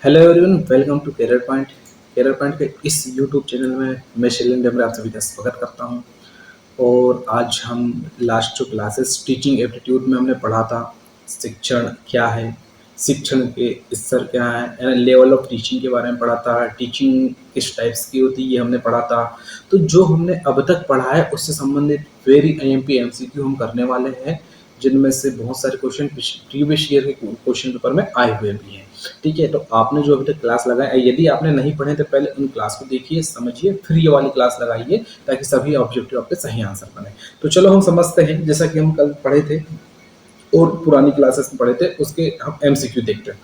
Hello everyone, welcome to career point. Career point के इस YouTube channel में मैं शैलेंद्र डेमरे आप सभी का स्वागत करता हूं। और आज हम लास्ट जो क्लासेस टीचिंग एप्टीट्यूड में हमने पढ़ा था, शिक्षण क्या है, शिक्षण के स्तर क्या है, यानी लेवल ऑफ टीचिंग के बारे में पढ़ा था। टीचिंग किस टाइप्स की होती है ये हमने पढ़ा था। तो जो हमने अब तक पढ़ा है उससे संबंधित वेरी आईएमपी एमसीक्यू हम करने वाले हैं, जिनमें से बहुत सारे क्वेश्चन प्रीवियस ईयर के क्वेश्चन पेपर में आए हुए भी हैं। ठीक है, तो आपने जो अभी तक क्लास लगाया, यदि आपने नहीं पढ़े तो पहले उन क्लास को देखिए, समझिए, फिर ये वाली क्लास लगाइए ताकि सभी ऑब्जेक्टिव आपके सही आंसर बने। तो चलो हम समझते हैं, जैसा कि हम कल पढ़े थे और पुरानी क्लासेस में पढ़े थे उसके हम एमसीक्यू देखते हैं।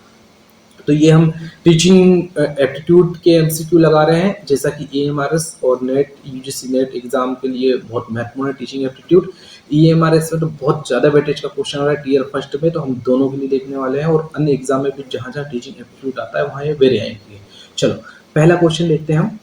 तो ये हम टीचिंग एप्टीट्यूड के एमसीक्यू लगा रहे हैं, जैसा कि एएमआरएस और नेट यूजीसी नेट एग्जाम के लिए बहुत महत्वपूर्ण है टीचिंग एप्टीट्यूड। ईएमआरएस में तो बहुत ज़्यादा वेटेज का क्वेश्चन आ रहा है टीयर फर्स्ट में, तो हम दोनों के लिए देखने वाले हैं, और अन्य एग्जाम में भी जहाँ जहाँ टीचिंग एप्टीट्यूड आता है वहाँ ये वेरी आएंगे। चलो पहला क्वेश्चन देखते हैं हम,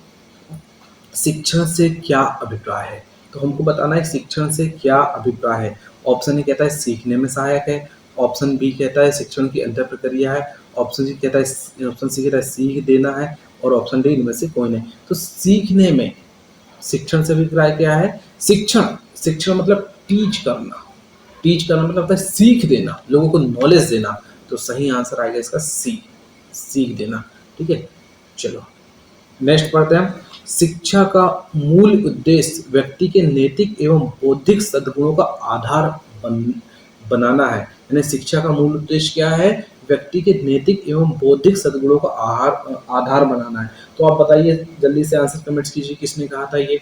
शिक्षण से क्या अभिप्राय है। तो हमको बताना है शिक्षण से क्या अभिप्राय है। ऑप्शन ए कहता है सीखने में सहायक है, ऑप्शन बी कहता है शिक्षण की अंतर प्रक्रिया है, ऑप्शन सी कहता है सीख देना है, और ऑप्शन डी इनमें से कोई नहीं। तो सीखने में शिक्षण से अभिप्राय क्या है। शिक्षण शिक्षण मतलब टीच करना, टीच करना मतलब होता है सीख देना, लोगों को नॉलेज देना। तो सही आंसर आएगा इसका सी, सीख देना। ठीक है, चलो नेक्स्ट पढ़ते हैं। शिक्षा का मूल उद्देश्य व्यक्ति के नैतिक एवं बौद्धिक सद्गुणों का आधार बनाना है। यानी शिक्षा का मूल उद्देश्य क्या है, व्यक्ति के नैतिक एवं बौद्धिक सद्गुणों का आधार बनाना है। तो आप बताइए, जल्दी से आंसर कमेंट्स कीजिए, किसने कहा था ये।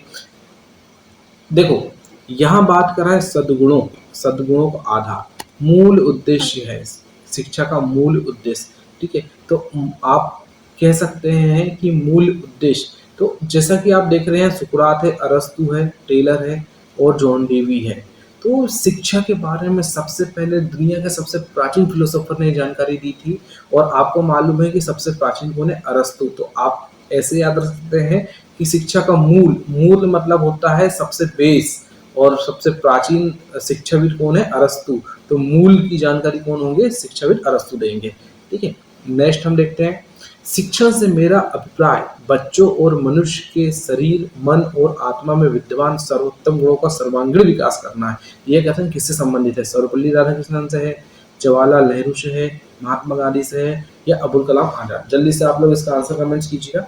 देखो यहाँ बात कर रहा है सद्गुणों, सद्गुणों का आधार मूल उद्देश्य है, शिक्षा का मूल उद्देश्य। ठीक है, तो आप कह सकते हैं कि मूल उद्देश्य, तो जैसा कि आप देख रहे हैं सुकरात है, अरस्तु है, टेलर है और जॉन डेवी है। तो शिक्षा के बारे में सबसे पहले दुनिया के सबसे प्राचीन फिलोसोफर ने जानकारी दी थी, और आपको मालूम है कि सबसे प्राचीन कौन है, अरस्तु। तो आप ऐसे याद रख सकते हैं कि शिक्षा का मूल, मूल मतलब होता है सबसे बेस, और सबसे प्राचीन शिक्षाविद कौन है, अरस्तु। तो मूल की जानकारी कौन होंगे, शिक्षाविद अरस्तु देंगे। ठीक है, नेक्स्ट हम देखते हैं। शिक्षण से मेरा अभिप्राय बच्चों और मनुष्य के शरीर, मन और आत्मा में विद्यमान सर्वोत्तम गुणों का सर्वांगीण विकास करना है। यह कथन किससे संबंधित है, सर्वपल्ली राधाकृष्णन से है, जवाहरलाल नेहरू से है, महात्मा गांधी से है, या अबुल कलाम आजाद। जल्दी से आप लोग इसका आंसर कमेंट्स कीजिएगा।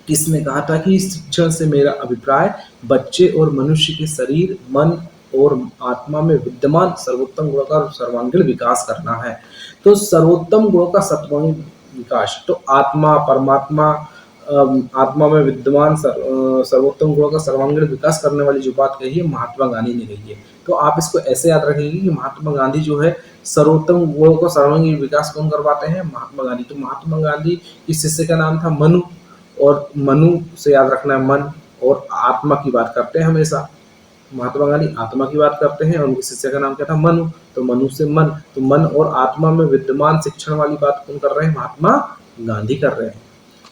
किसने कहा था कि शिक्षण से मेरा अभिप्राय बच्चे और मनुष्य के शरीर, मन और आत्मा में विद्यमान सर्वोत्तम गुणों का सर्वांगीण विकास करना है। तो सर्वोत्तम गुणों का सर्वांगीण विकास, तो आत्मा, परमात्मा, आत्मा में विद्यमान सर्वोत्तम गुणों का सर्वांगीण विकास करने वाली जो बात कही है महात्मा गांधी ने कही है। तो आप इसको ऐसे याद रखेंगे कि महात्मा गांधी जो है सर्वोत्तम गुणों का सर्वांगीण विकास कौन करवाते हैं, महात्मा गांधी। तो महात्मा गांधी की शिष्य का नाम था मनु, और मनु से याद रखना है मन, और आत्मा की बात करते हैं हमेशा। महात्मा गांधी आत्मा की बात करते हैं, और उनके शिष्य का नाम क्या था, मनु। तो मनु से मन, तो मन और आत्मा में विद्यमान शिक्षण वाली बात कौन कर रहे हैं, महात्मा गांधी कर रहे हैं।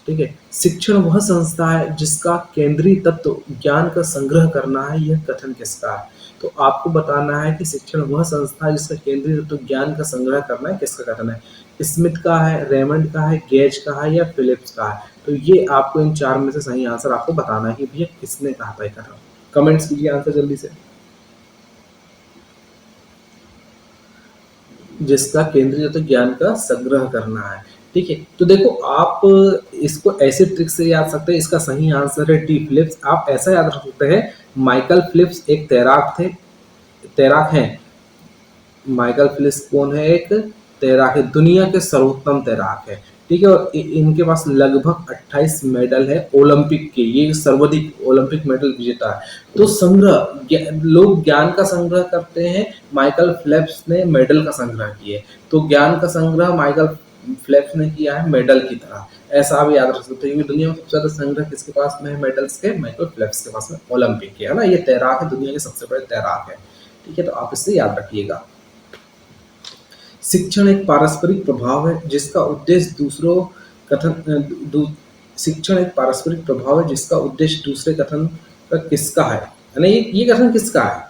ठीक है, शिक्षण वह संस्था है जिसका केंद्रीय तत्व ज्ञान का संग्रह करना है। यह कथन किसका है। तो आपको बताना है कि शिक्षण वह संस्था है जिसका केंद्रीय तत्व ज्ञान का संग्रह करना है, किसका कथन है। स्मिथ का है, रेमंड का है, गेज का है, या फिलिप्स का है। तो ये आपको इन चार में से सही आंसर आपको बताना है कि भैया किसने कहा था ये कथन। कमेंट्स कीजिए आंसर जल्दी से। जिसका केंद्रीय तत्व ज्ञान का संग्रह करना है। ठीक है, तो देखो आप इसको ऐसे ट्रिक से याद सकते हैं, इसका सही आंसर है टी फिलिप्स। आप ऐसा याद रख सकते हैं, माइकल फिलिप्स एक तैराक हैं। माइकल फिलिप्स कौन है, एक तैराक है, दुनिया के सर्वोत्तम तैराक है। ठीक है, और इनके पास लगभग 28 मेडल है ओलंपिक के, ये सर्वाधिक ओलंपिक मेडल विजेता है। तो संग्रह, लोग ज्ञान का संग्रह करते हैं, माइकल फिलिप्स ने मेडल का संग्रह किया है। तो ज्ञान का संग्रह माइकल फिलिप्स ने किया है मेडल की तरह, ऐसा आप याद रख सकते हैं। दुनिया में सबसे ज्यादा संग्रह किसके पास में है मेडल्स के, माइकल फिलिप्स के पास में, ओलंपिक के, है ना। ये तैराक है, दुनिया के सबसे बड़े तैराक है। ठीक है, तो आप इससे याद रखिएगा। शिक्षण एक पारस्परिक प्रभाव है जिसका उद्देश्य शिक्षण एक पारस्परिक प्रभाव है जिसका उद्देश्य दूसरे कथन का किसका है, यानी ये कथन किसका है,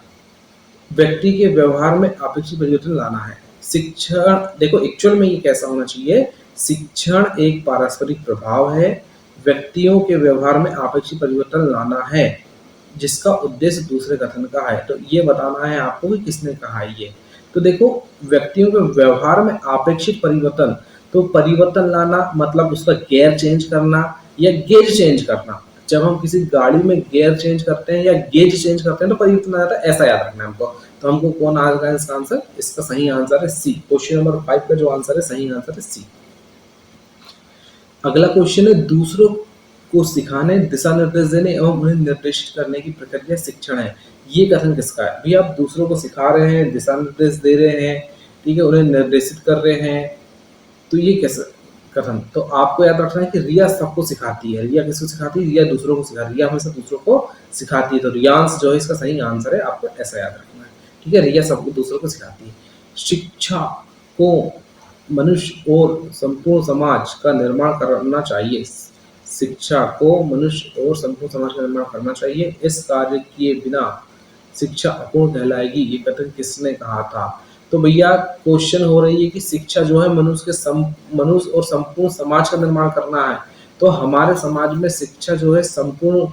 व्यक्ति के व्यवहार में अपेक्षित परिवर्तन लाना है। शिक्षण देखो एक्चुअल में ये कैसा होना चाहिए, शिक्षण एक पारस्परिक प्रभाव है, व्यक्तियों के व्यवहार में अपेक्षित परिवर्तन लाना है, जिसका उद्देश्य दूसरे कथन का है। तो ये बताना है आपको कि किसने कहा है ये। तो देखो व्यक्तियों के व्यवहार में अपेक्षित परिवर्तन, तो परिवर्तन लाना मतलब उसका गियर चेंज करना या गेज चेंज करना। जब हम किसी गाड़ी में गियर चेंज करते हैं या गेज चेंज करते हैं तो परिवर्तन आ जाता है, ऐसा याद रखना है हमको। तो हमको कौन आ रहा है इसका आंसर, इसका सही आंसर है सी। क्वेश्चन नंबर 5 का जो आंसर है सही आंसर है सी। अगला क्वेश्चन है दूसरों को सिखाने, दिशा निर्देश देने एवं उन्हें निर्देशित करने की प्रक्रिया शिक्षण है। ये कथन किसका है भी, आप दूसरों को सिखा रहे हैं, दिशा निर्देश दे रहे हैं, ठीक है, उन्हें निर्देशित कर रहे हैं, तो ये कैसे कथन। तो आपको याद रखना है कि रिया सबको सिखाती है। रिया किसको सिखाती है, रिया दूसरों को सिखाती है, रिया हमेशा दूसरों को सिखाती है। तो रियांश जो है इसका सही आंसर है, आपको ऐसा याद रखना है, ठीक है, रिया सबको दूसरों को सिखाती है। शिक्षा को मनुष्य और संपूर्ण समाज का निर्माण करना चाहिए। शिक्षा को मनुष्य और संपूर्ण समाज का निर्माण करना चाहिए, इस कार्य किए बिना शिक्षा अपूर्ण कहलाएगी। ये कथन किसने कहा था। तो भैया क्वेश्चन हो रही है कि शिक्षा जो है मनुष्य और संपूर्ण समाज का निर्माण करना है। तो हमारे समाज में शिक्षा जो है संपूर्ण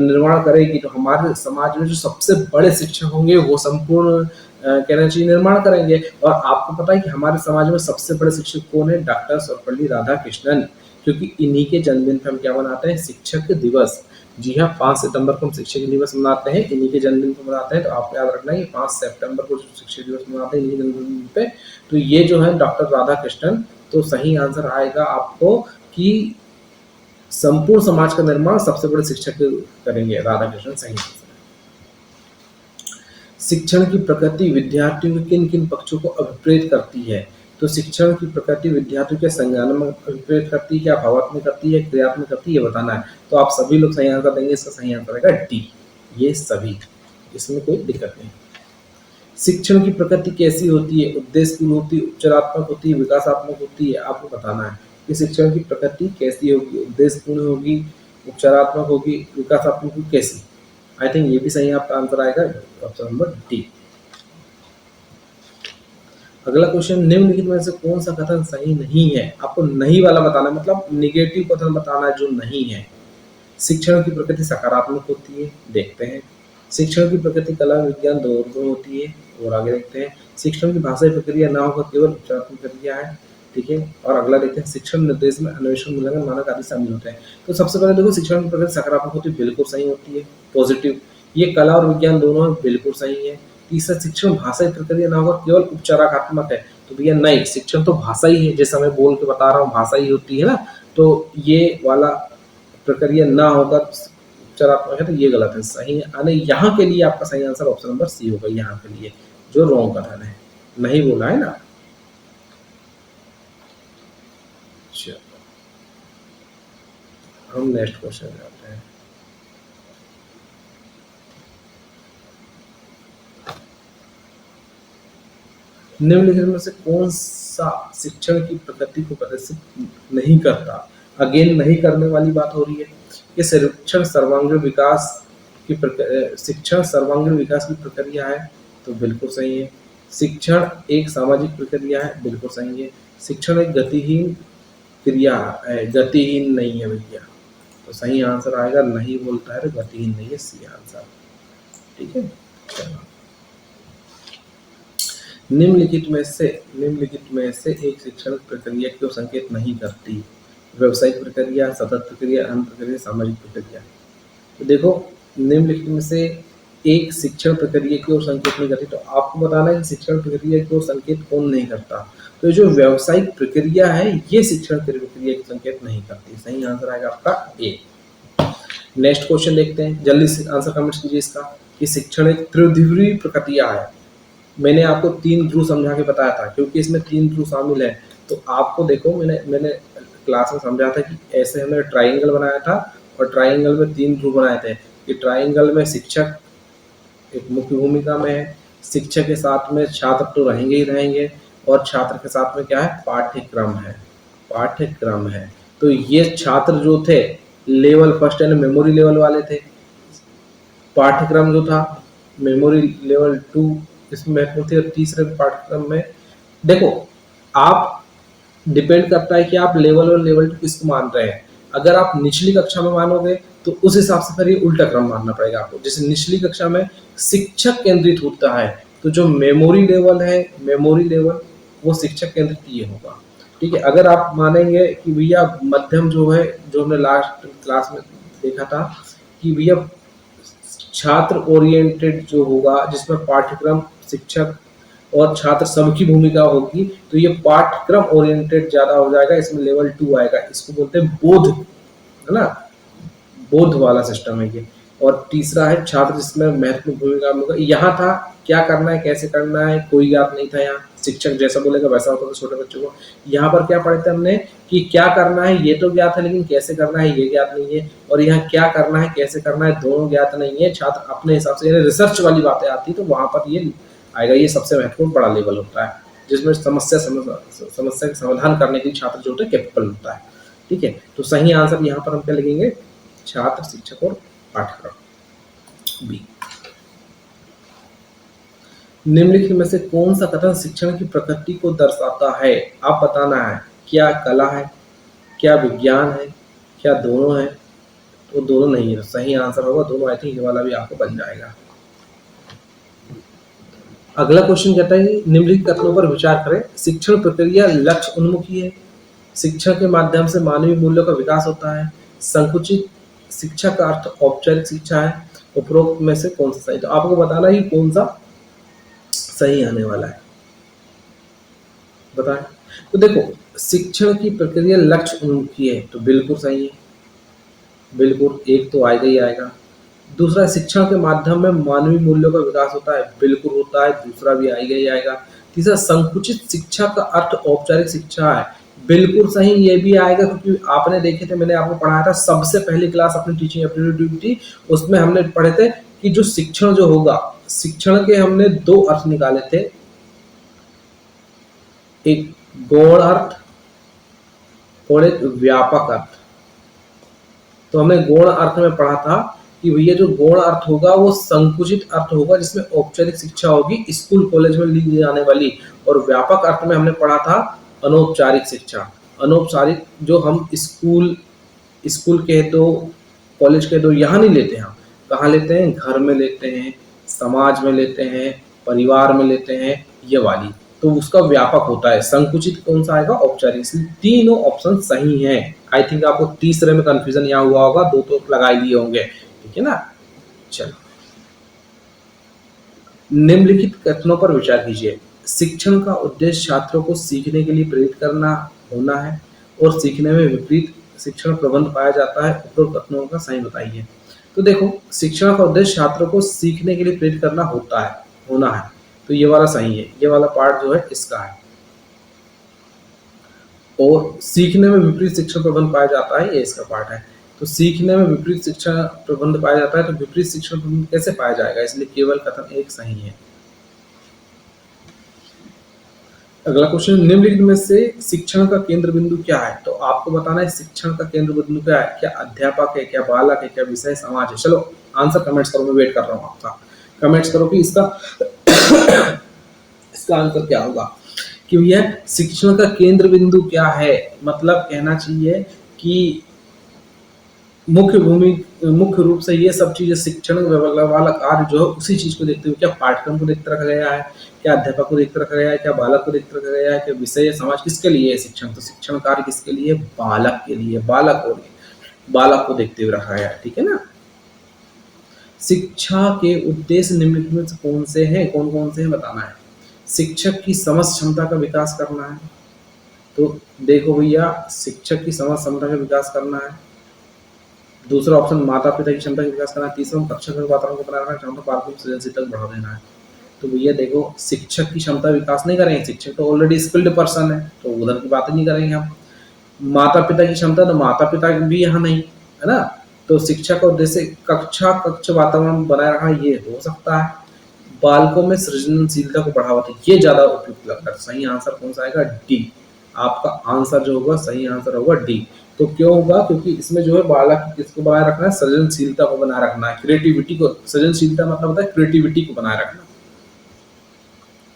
निर्माण करेगी। तो हमारे समाज में जो सबसे बड़े शिक्षक होंगे वो संपूर्ण कहना चाहिए निर्माण करेंगे। और आपको पता है कि हमारे समाज में सबसे बड़े शिक्षक कौन है, डॉक्टर सर्वपल्ली राधाकृष्णन, क्योंकि इन्हीं के जन्मदिन पर हम क्या मनाते हैं, शिक्षक दिवस। जी हाँ, 5 सितंबर को हम शिक्षक दिवस मनाते हैं, इन्हीं के जन्मदिन को मनाते हैं। तो आपको याद रखना है कि 5 सितंबर को शिक्षक दिवस मनाते हैं इन्हीं के जन्मदिन पे। तो ये जो है डॉक्टर राधाकृष्णन, तो सही आंसर आएगा आपको कि संपूर्ण समाज का निर्माण सबसे बड़े शिक्षक करेंगे, राधाकृष्णन सही आंसर है। शिक्षण की प्रकृति विद्यार्थियों के किन किन पक्षों को अभिप्रेत करती है। तो शिक्षण की प्रकृति विद्यार्थियों के संज्ञानात्मक अभिप्रेत करती है, क्या भावात्मक करती है, क्रियात्मक करती है, ये बताना है। तो आप सभी लोग सही आंसर देंगे, इसका सही आंसर रहेगा डी, ये सभी, इसमें कोई दिक्कत नहीं। शिक्षण की प्रकृति कैसी होती है, उद्देश्यपूर्ण होती है, उपचारात्मक होती है, विकासात्मक होती है, आपको बताना है कि शिक्षण की प्रकृति कैसी होगी, उद्देश्यपूर्ण होगी, उपचारात्मक होगी, विकासात्मक होगी, कैसी। आई थिंक ये भी सही आपका आंसर आएगा, ऑप्शन नंबर डी। अगला क्वेश्चन, निम्नलिखित में से कौन सा कथन सही नहीं है। आपको नहीं वाला बताना है, मतलब निगेटिव कथन बताना है जो नहीं है। शिक्षण की प्रकृति सकारात्मक होती है, देखते हैं। शिक्षण की प्रकृति कला विज्ञान दोनों होती है, और आगे देखते हैं। शिक्षण की भाषाई प्रक्रिया ना होकर केवल उपचारात्मक प्रक्रिया है, ठीक है। और अगला देखते हैं, शिक्षण निर्देश में अन्वेषण मूल्यांकन मानक आदि शामिल होते हैं। तो सबसे पहले देखो शिक्षण की प्रकृति सकारात्मक होती है, बिल्कुल सही होती है, पॉजिटिव। ये कला और विज्ञान दोनों है, बिल्कुल सही है। तीसरा, शिक्षण भाषाई प्रक्रिया ना होकर केवल उपचारात्मक है, तो भैया नहीं, शिक्षण तो भाषा ही है, जैसे मैं बोल के बता रहा हूँ भाषा ही होती है ना। तो ये वाला प्रक्रिया ना होकर उपचारात्मक है, तो ये गलत है, सही है। यहाँ के लिए आपका सही आंसर ऑप्शन नंबर सी होगा, यहाँ के लिए जो रॉन्ग कथन है, नहीं बोला है ना। चलो हम नेक्स्ट क्वेश्चन जाते हैं। निम्नलिखित में से कौन सा शिक्षण की प्रकृति को प्रदर्शित नहीं करता। अगेन नहीं करने वाली बात हो रही है कि शिक्षण सर्वांगीण विकास की शिक्षण सर्वांगीण विकास की प्रक्रिया है, तो बिल्कुल सही है। शिक्षण एक सामाजिक प्रक्रिया है, बिल्कुल सही है। शिक्षण एक गतिहीन क्रिया है, गतिहीन नहीं है भैया, तो सही आंसर आएगा, नहीं बोलता है तो गतिहीन नहीं है, सी आंसर, ठीक है। चलो निम्नलिखित में से एक शिक्षण प्रक्रिया की ओर संकेत नहीं करती। व्यावसायिक प्रक्रिया, सतत प्रक्रिया, अंत प्रक्रिया, सामाजिक प्रक्रिया। तो देखो निम्नलिखित में से एक शिक्षण प्रक्रिया की ओर संकेत नहीं करती, तो आपको बताना है कि शिक्षण प्रक्रिया की ओर संकेत कौन नहीं करता। तो जो व्यावसायिक प्रक्रिया है ये शिक्षण प्रक्रिया की संकेत नहीं करती, सही आंसर आएगा आपका ए। नेक्स्ट क्वेश्चन देखते हैं, जल्दी से आंसर कमेंट्स कीजिए इसका, कि शिक्षण एक त्रिध्रुवीय प्रक्रिया है। मैंने आपको 3 ध्रुव समझा के बताया था, क्योंकि इसमें 3 ध्रुव शामिल है। तो आपको देखो मैंने क्लास में समझा था कि ऐसे हमने ट्राइंगल बनाया था, और ट्राइंगल में 3 ध्रुव बनाए थे। कि ट्राइंगल में शिक्षक एक मुख्य भूमिका में है, शिक्षक के साथ में छात्र तो रहेंगे ही रहेंगे, और छात्र के साथ में क्या है, पाठ्यक्रम है। तो ये छात्र जो थे लेवल फर्स्ट यानी मेमोरी लेवल वाले थे, पाठ्यक्रम जो था मेमोरी लेवल 2 इसमें महत्वपूर्ण थी, और तीसरे पाठ्यक्रम में देखो, आप डिपेंड करता है कि आप लेवल 1 लेवल 2 किसको मान रहे हैं। अगर आप निचली कक्षा में मानोगे तो उस हिसाब से फिर ये उल्टा क्रम मानना पड़ेगा आपको। जैसे निचली कक्षा में शिक्षक केंद्रित होता है, तो जो मेमोरी लेवल है, मेमोरी लेवल वो शिक्षक केंद्रित ये होगा। ठीक है, अगर आप मानेंगे कि भैया मध्यम जो है, जो हमने लास्ट क्लास में देखा था कि भैया छात्र ओरिएंटेड जो होगा, जिसमें पाठ्यक्रम, शिक्षक और छात्र सबकी भूमिका होगी, तो ये पाठ्यक्रम ओरिएंटेड ज्यादा हो जाएगा, इसमें लेवल 2 आएगा। इसको बोलते हैं बोध, है ना, बोध वाला सिस्टम है ये। और तीसरा है छात्र, जिसमें महत्वपूर्ण भूमिका होगा। यहाँ था क्या करना है, कैसे करना है, कोई ज्ञात नहीं था। यहाँ शिक्षक जैसा बोलेगा वैसा होता था छोटे बच्चों को। यहाँ पर क्या पढ़े थे हमने कि क्या करना है ये तो ज्ञात है, लेकिन कैसे करना है ये ज्ञात नहीं है। और यहाँ क्या करना है, कैसे करना है, दोनों ज्ञात नहीं है। छात्र अपने हिसाब से, रिसर्च वाली बातें आती तो वहां पर ये आएगा। ये सबसे महत्वपूर्ण बड़ा लेवल होता है, जिसमें समस्या का समाधान करने के लिए छात्र जो होता है कैपेबल होता है। ठीक है, तो सही आंसर यहाँ पर हम क्या लिखेंगे, छात्र, शिक्षक और पाठ्यक्रम बी। निम्नलिखित में से कौन सा कथन शिक्षण की प्रकृति को दर्शाता है? आप बताना है, क्या कला है, क्या विज्ञान है, क्या दोनों है? तो दोनों नहीं है, सही आंसर होगा दोनों। आई थिंक ये वाला भी आपको बन जाएगा। अगला क्वेश्चन कहता है निम्नलिखित कथनों पर विचार करें। शिक्षण प्रक्रिया लक्ष्य उन्मुखी है, शिक्षा के माध्यम से मानवीय मूल्यों का विकास होता है, संकुचित शिक्षा का अर्थ औपचारिक शिक्षा है, उपरोक्त में से कौन सा सही? तो आपको बताना ही कौन सा सही आने वाला है, बताएं। तो देखो, शिक्षण की प्रक्रिया लक्ष्य उन्मुखी है, तो बिल्कुल सही है, बिल्कुल, एक तो आएगा ही आएगा। दूसरा, शिक्षण के माध्यम में मानवीय मूल्यों का विकास होता है, बिल्कुल होता है, दूसरा भी आएगा ही आएगा। तीसरा, संकुचित शिक्षा का अर्थ औपचारिक शिक्षा है, बिल्कुल सही, ये भी आएगा, क्योंकि आपने देखे थे, मैंने आपको पढ़ाया था सबसे पहली क्लास अपनी टीचिंग एप्टीट्यूड थी, उसमें हमने पढ़े थे कि जो शिक्षण जो होगा, शिक्षण के हमने दो अर्थ निकाले थे, एक गौण अर्थ और एक व्यापक अर्थ। तो हमने गौण अर्थ में पढ़ा था कि भैया जो गौण अर्थ होगा वो संकुचित अर्थ होगा, जिसमें औपचारिक शिक्षा होगी, स्कूल कॉलेज में ली जाने वाली। और व्यापक अर्थ में हमने पढ़ा था अनौपचारिक शिक्षा। अनौपचारिक जो हम स्कूल के दो, कॉलेज के दो, यहाँ नहीं लेते, हम कहाँ लेते हैं, घर में लेते हैं, समाज में लेते हैं, परिवार में लेते हैं, ये वाली, तो उसका व्यापक होता है। संकुचित कौन सा आएगा, औपचारिक। इसलिए तीनों ऑप्शन सही हैं। आई थिंक आपको तीसरे में कंफ्यूजन यहाँ हुआ होगा, दो तो लगा ही दिए होंगे, ठीक है ना। चलो, निम्नलिखित कथनों पर विचार कीजिए। शिक्षण का उद्देश्य छात्रों को सीखने के लिए प्रेरित करना होना है और सीखने में विपरीत शिक्षण प्रबंध पाया जाता है, उपरोक्त कथनों का सही बताइए। तो देखो, शिक्षण का उद्देश्य छात्रों को सीखने के लिए प्रेरित करना होता है, होना है, तो ये वाला सही है, ये वाला पार्ट जो है इसका है। और सीखने में विपरीत शिक्षण प्रबंध पाया जाता है, ये इसका पार्ट है। तो सीखने में विपरीत शिक्षा प्रबंध पाया जाता है, तो विपरीत शिक्षण प्रबंध कैसे पाया जाएगा, इसलिए केवल कथन एक सही है। अगला क्वेश्चन, निम्नलिखित में से शिक्षण का केंद्र बिंदु क्या है? तो आपको बताना है शिक्षण का केंद्र बिंदु क्या है, क्या अध्यापक है, क्या बालक है, क्या विषय समाज है। चलो आंसर कमेंट्स करो, मैं वेट कर रहा हूँ आपका, कमेंट्स करो कि इसका इसका आंसर क्या होगा। कि भैया शिक्षण का केंद्र बिंदु क्या है, मतलब कहना चाहिए कि मुख्य रूप से ये सब चीजें शिक्षण वाला कार्य जो है उसी चीज को देखते हुए, क्या पाठ्यक्रम को देखते रखा गया है, क्या अध्यापक को देखते रखा गया है, क्या बालक को देखते रखा गया है, क्या विषय समाज, किसके लिए है शिक्षण? तो शिक्षण कार्य किसके लिए? बालक के लिए, बालक को देखते हुए रखा गया है, ठीक है ना। शिक्षा के उद्देश्य निम्नलिखित में से कौन से हैं, कौन कौन से हैं बताना है। शिक्षक की समझ क्षमता का विकास करना है, तो देखो भैया शिक्षक की समझ क्षमता का विकास करना है। दूसरा ऑप्शन माता पिता की क्षमता का विकास करना है। तीसरा कक्षा के वातावरण को बनाए रखना, चौथा पालकों की सृजनशीलता को बढ़ा देना है। तो भैया देखो, शिक्षक की क्षमता विकास नहीं करेंगे, शिक्षक तो ऑलरेडी स्किल्ड पर्सन है, तो उधर की बात नहीं करेंगे हम। माता पिता की क्षमता, तो माता पिता भी यहाँ नहीं है ना, तो शिक्षा का उद्देश्य कक्ष वातावरण बनाए रखना, ये हो सकता है। बालकों में सृजनशीलता को बढ़ावा देना, ये ज्यादा उपयुक्त लगता है। सही आंसर कौन सा आएगा? डी। आपका आंसर जो होगा, सही आंसर होगा डी। तो क्यों होगा? क्योंकि इसमें जो है बालक किसको बनाए रखना है? सृजनशीलता को बनाए रखना है, क्रिएटिविटी को। सृजनशीलता मतलब होता है क्रिएटिविटी को बनाए रखना।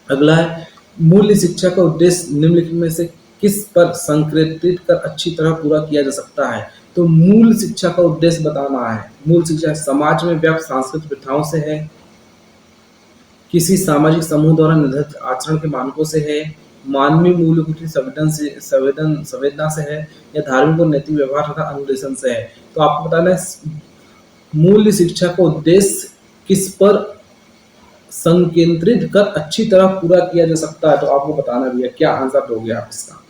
अगला है मूल्य शिक्षा का उद्देश्य निम्नलिखित में से किस पर संकेंद्रित कर अच्छी तरह पूरा किया जा सकता है? तो मूल शिक्षा का उद्देश्य बताना है। मूल शिक्षा समाज में व्याप्त सांस्कृतिक प्रथाओं से है, किसी सामाजिक समूह द्वारा निर्धारित आचरण के मानकों से है, मानवीय मूल्यों की संवेदना से है, या धार्मिक और नैतिक व्यवहार तथा अनुशासन से है। तो आपको बताना है मूल्य शिक्षा का उद्देश्य किस पर संकेंद्रित कर अच्छी तरह पूरा किया जा सकता है। तो आपको बताना भी है, क्या आंसर दोगे आप इसका?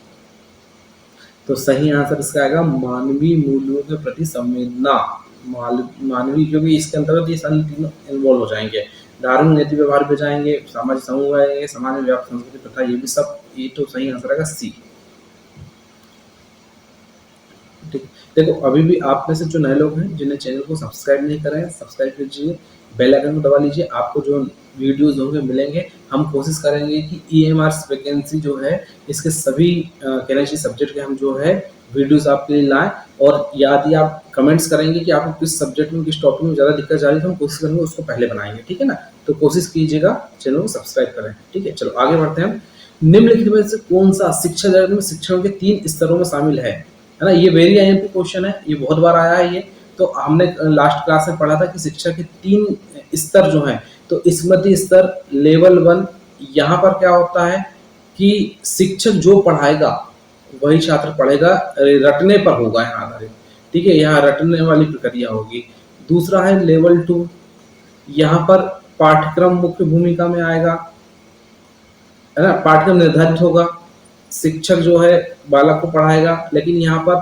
तो सही आंसर इसका आएगा मानवीय मूल्यों के प्रति संवेदना। मानवीय, क्योंकि इसके अंतर्गत ये सारे तीनों इन्वॉल्व हो जाएंगे। धार्मिक नैतिक व्यवहार पे जाएंगे, सामाजिक समूह आएंगे, समाज में व्याप्त संस्कृति प्रथा, ये भी सब, ये तो सही आंसर आएगा सी। ठीक, देखो अभी भी आप में से जो नए लोग हैं जिन्हें चैनल को सब्सक्राइब नहीं कर रहे हैं, सब्सक्राइब कीजिए, बेल आइकन को दबा लीजिए, आपको जो वीडियोस होंगे मिलेंगे। हम कोशिश करेंगे कि ईएमआर वैकेंसी जो है इसके सभी कहना चाहिए सब्जेक्ट के हम जो है वीडियोस आपके लिए लाएं। और यदि आप कमेंट्स करेंगे कि आपको किस सब्जेक्ट में, किस टॉपिक में ज़्यादा दिक्कत जा रही है, तो हम कोशिश करेंगे उसको पहले बनाएंगे, ठीक है ना। तो कोशिश कीजिएगा, चैनल को सब्सक्राइब करें, ठीक है। चलो आगे बढ़ते हैं। निम्नलिखित में से कौन सा शिक्षा जगत में शिक्षण के 3 स्तरों में शामिल है ना। ये वेरी आईएमपी क्वेश्चन है, ये बहुत बार आया है ये। तो हमने लास्ट क्लास में पढ़ा था कि शिक्षा के 3 स्तर जो हैं, तो स्मृति स्तर, लेवल 1, यहाँ पर क्या होता है कि शिक्षक जो पढ़ाएगा वही छात्र पढ़ेगा, रटने पर होगा यहाँ आधारित, ठीक है, यहाँ रटने वाली प्रक्रिया होगी। दूसरा है लेवल 2, यहाँ पर पाठ्यक्रम मुख्य भूमिका में आएगा, है ना, पाठ्यक्रम निर्धारित होगा, शिक्षक जो है बालक को पढ़ाएगा, लेकिन यहाँ पर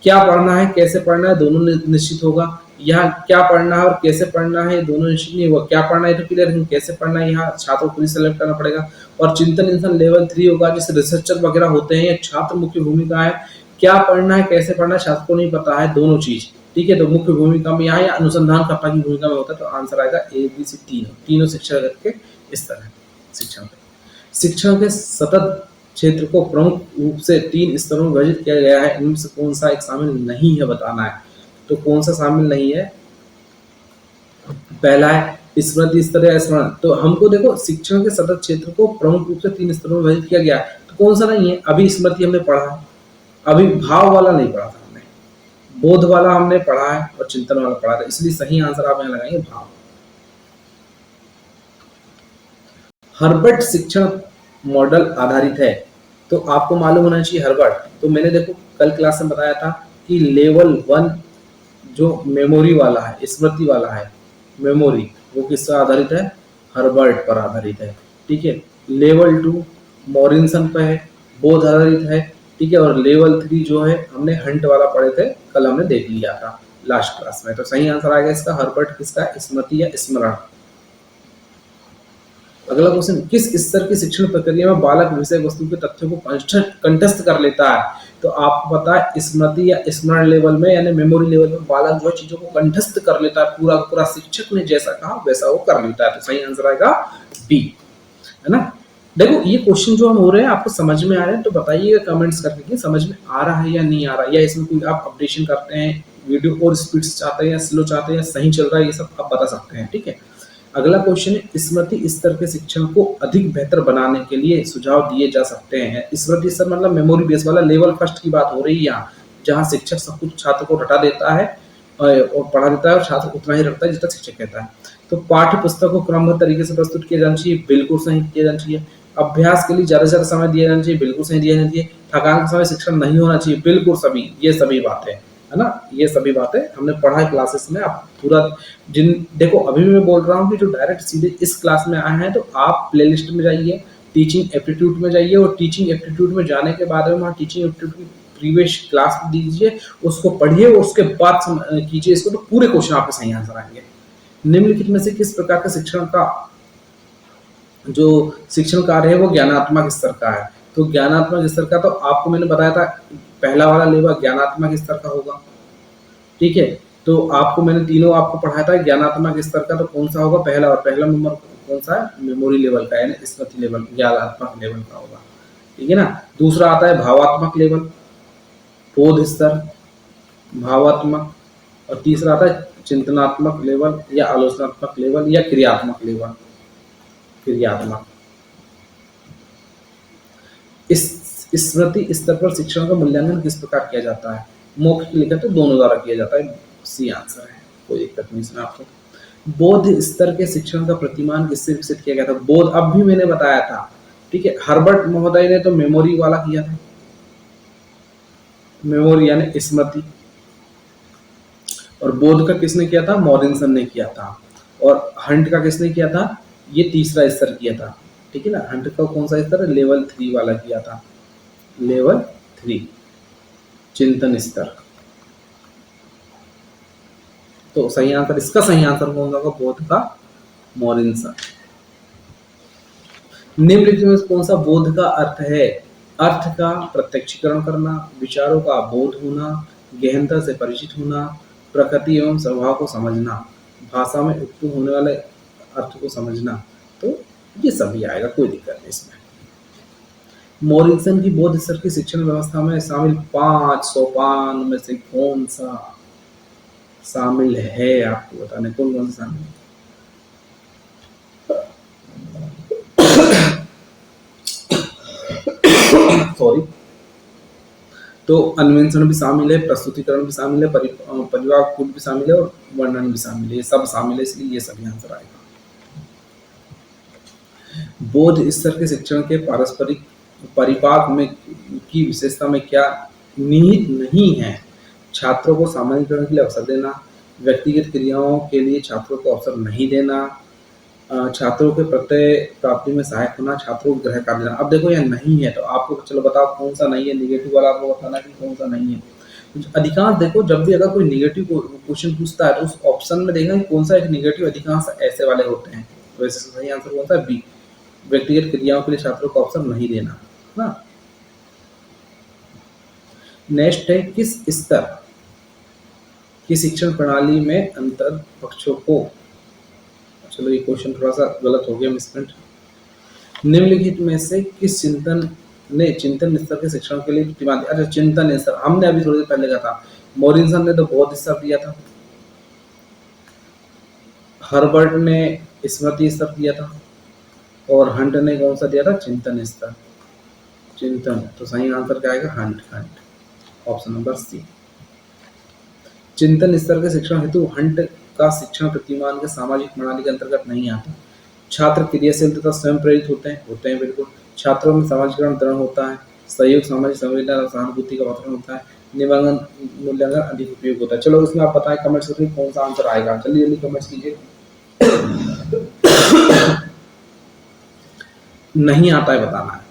क्या पढ़ना है, कैसे पढ़ना है, दोनों निश्चित होगा। यहाँ क्या पढ़ना है और कैसे पढ़ना है दोनों निश्चित नहीं होगा। क्या पढ़ना है तो क्लियर है, कैसे पढ़ना है यहाँ छात्र को सेलेक्ट करना पड़ेगा। और चिंतन इंसान लेवल 3 होगा, जैसे रिसर्चर वगैरह होते हैं, छात्र मुख्य भूमिका है। क्या पढ़ना है, कैसे पढ़ना है, छात्र को नहीं पता है, दोनों चीज, ठीक है। तो मुख्य भूमिका में यहाँ या अनुसंधानकर्ता की भूमिका में होता है। तो आंसर आएगा ए बी सी, तीनों शिक्षा के स्तर है शिक्षण के सतत क्षेत्र को प्रमुख रूप से 3 स्तरों में विभाजित किया गया है। इनमें से कौन सा एक शामिल नहीं है बताना है। तो कौन सा शामिल नहीं है? पहला है स्मृति स्तर या स्मरण। तो हमको देखो शिक्षण के सतत क्षेत्र को प्रमुख रूप से 3 स्तरों में विभाजित किया गया है, तो कौन सा नहीं है? अभी स्मृति हमने पढ़ा है, अभी भाव वाला नहीं पढ़ा था हमने, बोध वाला हमने पढ़ा है और चिंतन वाला पढ़ा था, इसलिए सही आंसर आप यहाँ लगाएंगे भाव। हर्बर्ट शिक्षण मॉडल आधारित है, तो आपको मालूम होना चाहिए हर्बर्ट। तो मैंने देखो कल क्लास में बताया था कि लेवल 1 जो मेमोरी वाला है, स्मृति वाला है, मेमोरी, वो किस पर आधारित है? हर्बर्ट पर आधारित है, ठीक है। लेवल 2 मॉरिसन पर है, बोध आधारित है, ठीक है। और लेवल 3 जो है हमने हंट वाला पढ़े थे, कल हमने देख लिया था लास्ट क्लास में। तो सही आंसर आ गया इसका हर्बर्ट, किसका? स्मृति या स्मरण। अगला क्वेश्चन, किस स्तर की शिक्षण प्रक्रिया में बालक विषय वस्तु के तथ्यों को कंठस्थ कर लेता है? तो आपको पता है स्मृति या स्मरण लेवल में, यानी मेमोरी लेवल में बालक जो है चीजों को कंठस्थ कर लेता है, पूरा पूरा शिक्षक ने जैसा कहा वैसा वो कर लेता है। तो सही आंसर आएगा बी, है ना। देखो ये क्वेश्चन जो हम हो रहे हैं आपको समझ में आ रहे हैं, तो बताइएगा कमेंट्स करके कि समझ में आ रहा है या नहीं आ रहा है, या इसमें कोई आप अपडेशन करते हैं, वीडियो और स्पीड चाहते हैं या स्लो चाहते हैं, सही चल रहा है, ये सब आप बता सकते हैं, ठीक है। अगला क्वेश्चन है, स्मृति स्तर के शिक्षण को अधिक बेहतर बनाने के लिए सुझाव दिए जा सकते हैं। स्मृति स्तर मतलब मेमोरी बेस वाला, लेवल फर्स्ट की बात हो रही है यहाँ, जहाँ शिक्षक सब कुछ छात्र को रटा देता है और पढ़ा देता है और छात्र उतना ही रखता है जितना शिक्षक कहता है। तो पाठ्य पुस्तक को क्रमबद्ध तरीके से प्रस्तुत किया जाना चाहिए, बिल्कुल सही किया जाना चाहिए। अभ्यास के लिए ज्यादा से ज्यादा समय दिया जाना चाहिए, बिल्कुल सही दिया जाना चाहिए। थकान का समय शिक्षण नहीं होना चाहिए, बिल्कुल सभी, ये सभी बातें, है ना, ये सभी बातें हमने पढ़ा है क्लासेस में। आप पूरा देखो अभी भी मैं बोल रहा हूँ कि जो डायरेक्ट सीधे इस क्लास में आए हैं, तो आप प्लेलिस्ट में जाइए, टीचिंग एप्टीट्यूड में जाइए, और टीचिंग एप्टीट्यूड में जाने के बाद में वहाँ टीचिंग एप्टीट्यूड की प्रीवियस क्लास दीजिए, उसको पढ़िए और उसके बाद कीजिए इसको, तो पूरे क्वेश्चन आपके सही आंसर आएंगे। निम्नलिखित में से किस प्रकार का शिक्षण का जो शिक्षण कार्य है वो ज्ञानात्मक स्तर का है? तो ज्ञानात्मक स्तर का, तो आपको मैंने बताया था पहला वाला लेवल ज्ञानात्मक स्तर का होगा, ठीक है। तो आपको मैंने तीनों आपको पढ़ाया था ज्ञानात्मक स्तर का, तो कौन सा होगा? पहला, और पहला नंबर कौन सा है? मेमोरी लेवल का, यानी स्मृति लेवल, ज्ञानात्मक लेवल का होगा, ठीक है ना। दूसरा आता है भावात्मक लेवल, बोध स्तर, भावात्मक, और तीसरा आता है चिंतनात्मक लेवल या आलोचनात्मक लेवल या क्रियात्मक लेवल, क्रियात्मक। इस स्मृति स्तर पर शिक्षण का मूल्यांकन किस प्रकार किया जाता है? मौखिक लिखित तो दोनों द्वारा किया जाता है, सी आंसर है, कोई दिक्कत नहीं इसमें आपको। बोध स्तर के शिक्षण का प्रतिमान किससे विकसित किया गया था? बोध अब भी मैंने बताया था, ठीक है, हर्बर्ट महोदय ने तो मेमोरी वाला किया था, मेमोरी यानी स्मृति, और बोध का किसने किया था? मॉरिसन ने किया था। और हंट का किसने किया था? ये तीसरा स्तर किया था, ठीक है ना। हंट का कौन सा स्तर? लेवल 3 वाला किया था, लेवल 3 चिंतन स्तर। तो सही आंसर, इसका सही आंसर कौन सा होगा? बोध का मॉरिसन। निम्नलिखित में कौन सा बोध का अर्थ है? अर्थ का प्रत्यक्षीकरण करना, विचारों का बोध होना, गहनता से परिचित होना, प्रकृति एवं स्वभाव को समझना, भाषा में उत्पन्न होने वाले अर्थ को समझना। तो ये सभी आएगा, कोई दिक्कत नहीं इसमें। मॉरिसन की बोध स्तर की शिक्षण व्यवस्था में शामिल 5 सोपान में से कौन सा शामिल है? आपको बताने कौन कौन सा शामिल है? सॉरी। तो अन्वेषण भी शामिल है, प्रस्तुतिकरण भी शामिल है, परिवार कूट भी शामिल है और वर्णन भी शामिल है, ये सब शामिल है, इसलिए ये सभी आंसर आएगा। बोध स्तर के शिक्षण के पारस्परिक परिपाक में की विशेषता में क्या निहित नहीं है? छात्रों को सामान्यीकरण के लिए अवसर देना, व्यक्तिगत क्रियाओं के लिए छात्रों को अवसर नहीं देना, छात्रों के प्रत्यय प्राप्ति में सहायक होना, छात्रों को गृह कार्य देना। अब देखो यह नहीं है, तो आपको चलो बताओ कौन सा नहीं है, निगेटिव वाला आपको बताना कि कौन सा नहीं है। अधिकांश देखो, जब भी अगर कोई निगेटिव क्वेश्चन पूछता है तो उस ऑप्शन में देखना कि कौन सा एक निगेटिव, अधिकांश ऐसे वाले होते हैं। वैसे सही आंसर कौन सा है? बी, व्यक्तिगत क्रियाओं के लिए छात्रों को अवसर नहीं देना ना। नेक्स्ट है, किस स्तर की शिक्षण प्रणाली में अंतर पक्षों को, चलो ये क्वेश्चन थोड़ा सा गलत हो गया, मिसप्रिंट। निम्नलिखित में से किस चिंतन ने चिंतन स्तर के शिक्षण के लिए प्रतिमान दिया? अच्छा, चिंतन स्तर हमने अभी थोड़ी देर पहले कहा था, मॉरिसन ने तो बोध स्तर दिया था, हर्बर्ट ने स्मृति स्तर दिया था, और हंट ने कौन सा दिया था? चिंतन स्तर, चिंतन। तो सही आंसर क्या आएगा? Hunt, hunt, option number C. चिंतन स्तर के शिक्षण हेतु हंट का शिक्षण प्रतिमान के सामाजिक प्रणाली के अंतर्गत नहीं आता। छात्र क्रियाशील तथा स्वयं प्रेरित होते हैं बिल्कुल। छात्रों में समाजीकरण दृढ़ होता है, सहयोग, सामाजिक संवेदना और सहानुभूति का वातावरण होता है, निबंधन मूल्यांकन अधिक उपयोग होता है। चलो इसमें आप बताएं कमेंट्स करके कौन सा आंसर आएगा, जल्दी जल्दी कमेंट्स कीजिए। नहीं आता है बताना है।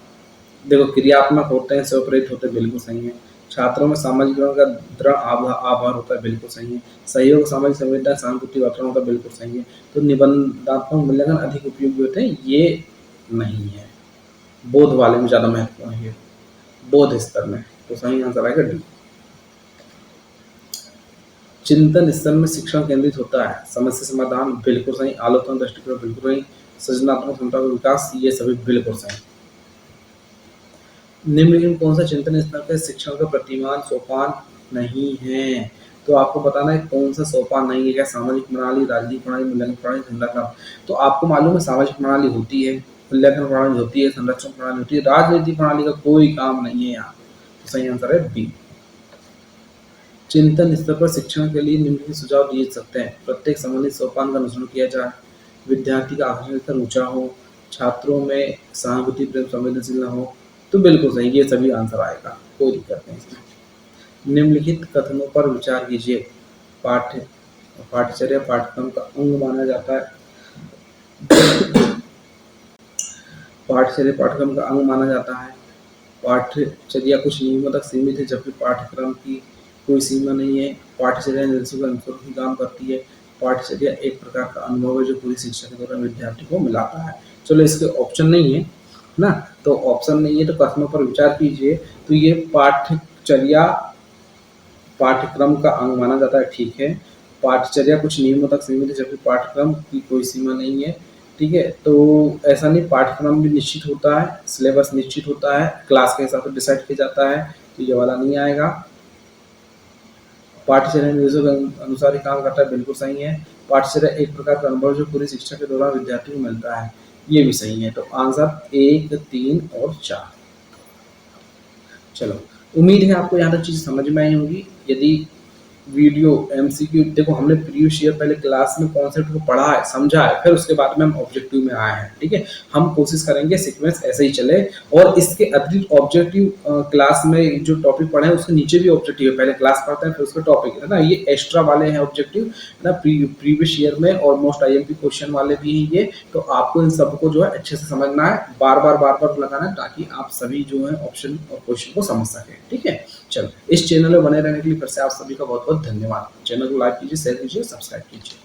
देखो, क्रियात्मक होते हैं, स्वयं प्रेरित होते हैं, बिल्कुल सही है। छात्रों में सामाजिकरण का दृढ़ आभार होता है, बिल्कुल सही है। सहयोग, सामाजिक संवेदना, सहानुभूति वातावरण होता है, बिल्कुल सही है। तो निबंधात्मक मूल्यांकन अधिक उपयोगी होते हैं, ये नहीं है। बोध वाले में ज्यादा महत्वपूर्ण है, बोध स्तर में। तो सही आंसर आएगा डी। चिंतन स्तर में शिक्षण केंद्रित होता है, समस्या समाधान बिल्कुल सही, आलोचना दृष्टिकोण बिल्कुल सही, सृजनात्मक क्षमता का विकास, ये सभी बिल्कुल सही। निम्नलिखित में कौन सा चिंतन स्तर के शिक्षण का प्रतिमान सोपान नहीं है? तो आपको बताना है कौन सा सोपान नहीं है। क्या सामाजिक प्रणाली, राजनीतिक प्रणाली, मूल्यांकन प्रणाली, संरक्षण। तो आपको मालूम है सामाजिक प्रणाली होती है, मूल्यांकन प्रणाली होती है, संरक्षण प्रणाली होती है, राजनीतिक प्रणाली का कोई काम नहीं है यहाँ। तो सही आंसर है बी। चिंतन स्तर पर शिक्षण के लिए निम्नलिखित सुझाव दिए सकते हैं। प्रत्येक संबंधित सोपान का अनुसरण किया जाए, विद्यार्थी का आकर्षण स्तर ऊंचा हो, छात्रों में सहानुभूति प्रेम संवेदनशील न हो। तो बिल्कुल सही, ये सभी आंसर आएगा, कोई दिक्कत नहीं इसमें। निम्नलिखित कथनों पर विचार कीजिए। पाठ्यचर्या पाठ्यक्रम का अंग माना जाता है। पाठ्यचर्या पाठ्यक्रम का अंग माना जाता है। पाठ्यचर्या कुछ नियमों तक सीमित है, जबकि पाठ्यक्रम की कोई सीमा नहीं है। पाठ्यचर्या निर्देशों के अनुसार ही काम करती है। पाठ्यचर्या एक प्रकार का अनुभव है जो पूरी शिक्षा के दौरान विद्यार्थी को मिलाता है। चलो इसके ऑप्शन नहीं है ना, तो ऑप्शन नहीं है, तो कथनों पर विचार कीजिए। तो ये पाठ्यचर्या पाठ्यक्रम का अंग माना जाता है, ठीक है। पाठ्यचर्या कुछ नियमों तक सीमित है, जबकि पाठ्यक्रम की कोई सीमा नहीं है, ठीक है। तो ऐसा नहीं, पाठ्यक्रम भी निश्चित होता है, सिलेबस निश्चित होता है, क्लास के हिसाब से डिसाइड किया जाता है, तो ये वाला नहीं आएगा। पाठ्यचर्या निर्देशों के अनुसार ही काम करता है, बिल्कुल सही है। पाठ्यचर्या एक प्रकार का अनुभव जो पूरी शिक्षा के दौरान विद्यार्थी को मिलता है, ये भी सही है। तो आंसर 1, 3 और 4। चलो, उम्मीद है आपको यहाँ तक चीज़ समझ में आई होगी। यदि वीडियो एमसीक्यू देखो, हमने प्रीवियस ईयर पहले क्लास में कॉन्सेप्ट को पढ़ा है, समझा है, फिर उसके बाद में हम ऑब्जेक्टिव में आए हैं, ठीक है। हम कोशिश करेंगे सीक्वेंस ऐसे ही चले, और इसके अतिरिक्त ऑब्जेक्टिव क्लास में जो टॉपिक पढ़े हैं उसके नीचे भी ऑब्जेक्टिव है, पहले क्लास पढ़ते हैं फिर उसका टॉपिक है ना, ये एक्स्ट्रा वाले हैं ऑब्जेक्टिव है ना। प्रीवियस ईयर में ऑलमोस्ट आईएमपी क्वेश्चन वाले भी हैं ये, तो आपको इन सबको जो है अच्छे से समझना है, बार बार लगाना है, ताकि आप सभी जो है ऑप्शन और क्वेश्चन को समझ सकें, ठीक है। चलो, इस चैनल में बने रहने के लिए फिर से आप सभी का बहुत बहुत धन्यवाद। चैनल को लाइक कीजिए, शेयर कीजिए, सब्सक्राइब कीजिए।